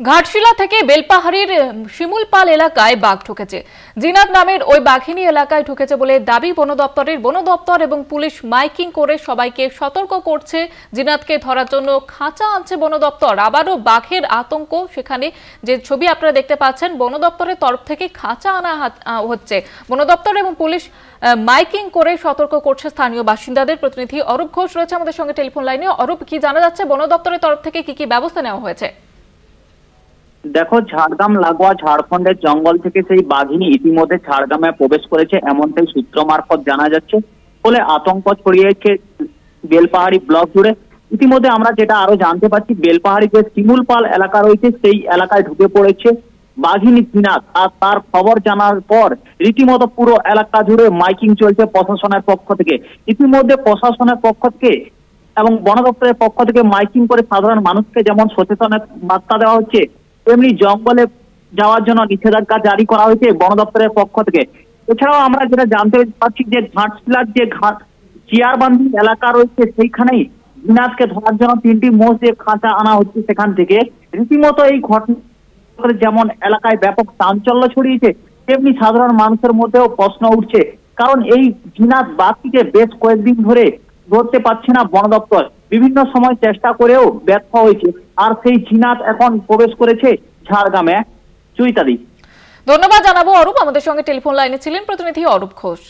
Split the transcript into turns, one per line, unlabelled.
ঘাটশিলা থেকে বেলপাহাড়ির শিমুলপাল এলাকায় বাঘ ঢুকেছে। জিনাত নামের ওই বাঘিনী এলাকায় ঢুকেছে বলে দাবি বন দপ্তরের। বন দপ্তর এবং পুলিশ মাইকিং করে সবাইকে সতর্ক করছে। জিনাতকে ধরার জন্য খাঁচা আনছে বন দপ্তর। আবারও বাঘের আতঙ্ক। সেখানে যে ছবি আপনারা দেখতে পাচ্ছেন, বন দপ্তরের তরফ থেকে খাঁচা আনা হচ্ছে। বন দপ্তর এবং পুলিশ মাইকিং করে সতর্ক করছে স্থানীয় বাসিন্দাদের। প্রতিনিধি অরূপ ঘোষ রয়েছে আমাদের সঙ্গে টেলিফোন লাইনে। অরূপ, কি জানা যাচ্ছে বন দপ্তরের তরফ থেকে কি ব্যবস্থা নেওয়া হয়েছে?
দেখো, ঝাড়গ্রাম লাগোয়া ঝাড়খণ্ডের জঙ্গল থেকে সেই বাঘিনী ইতিমধ্যে ঝাড়গ্রামে প্রবেশ করেছে, এমনটাই সূত্র মারফত জানা যাচ্ছে। ফলে আতঙ্ক ছড়িয়েছে বেলপাহাড়ি ব্লক জুড়ে। ইতিমধ্যে আমরা যেটা আরো জানতে পারছি, বেলপাহাড়ি যে শিমুলপাল এলাকা রয়েছে সেই এলাকায় ঢুকে পড়েছে বাঘিনী জিনাত। আর তার খবর জানার পর রীতিমতো পুরো এলাকা জুড়ে মাইকিং চলছে প্রশাসনের পক্ষ থেকে। ইতিমধ্যে প্রশাসনের পক্ষ থেকে এবং বন দপ্তরের পক্ষ থেকে মাইকিং করে সাধারণ মানুষকে যেমন সচেতনের বার্তা দেওয়া হচ্ছে, তেমনি জঙ্গলে যাওয়ার জন্য নিষেধাজ্ঞা জারি করা হয়েছে বন দপ্তরের পক্ষ থেকে। এছাড়াও আমরা যেটা জানতে পারছি যে ঘাটশিলার যে চিয়ারবান্ধি এলাকা রয়েছে সেইখানেই জিনাতকে ধরার জন্য 3টি মোষ দিয়ে খাঁচা আনা হচ্ছে। সেখান থেকে রীতিমতো এই ঘটনা যেমন এলাকায় ব্যাপক চাঞ্চল্য ছড়িয়েছে, তেমনি সাধারণ মানুষের মধ্যেও প্রশ্ন উঠছে। কারণ এই জিনাত বাঘটিকে বেশ কয়েকদিন ধরে ধরতে পারছে না বন দপ্তর। বিভিন্ন সময় চেষ্টা করেও ব্যর্থ হয়েছে। আর সেই জিনাত এখন প্রবেশ করেছে ঝাড়গ্রামে। চুইতাদি,
ধন্যবাদ জানাবো অরূপ। আমাদের সঙ্গে টেলিফোন লাইনে ছিলেন প্রতিনিধি অরূপ ঘোষ।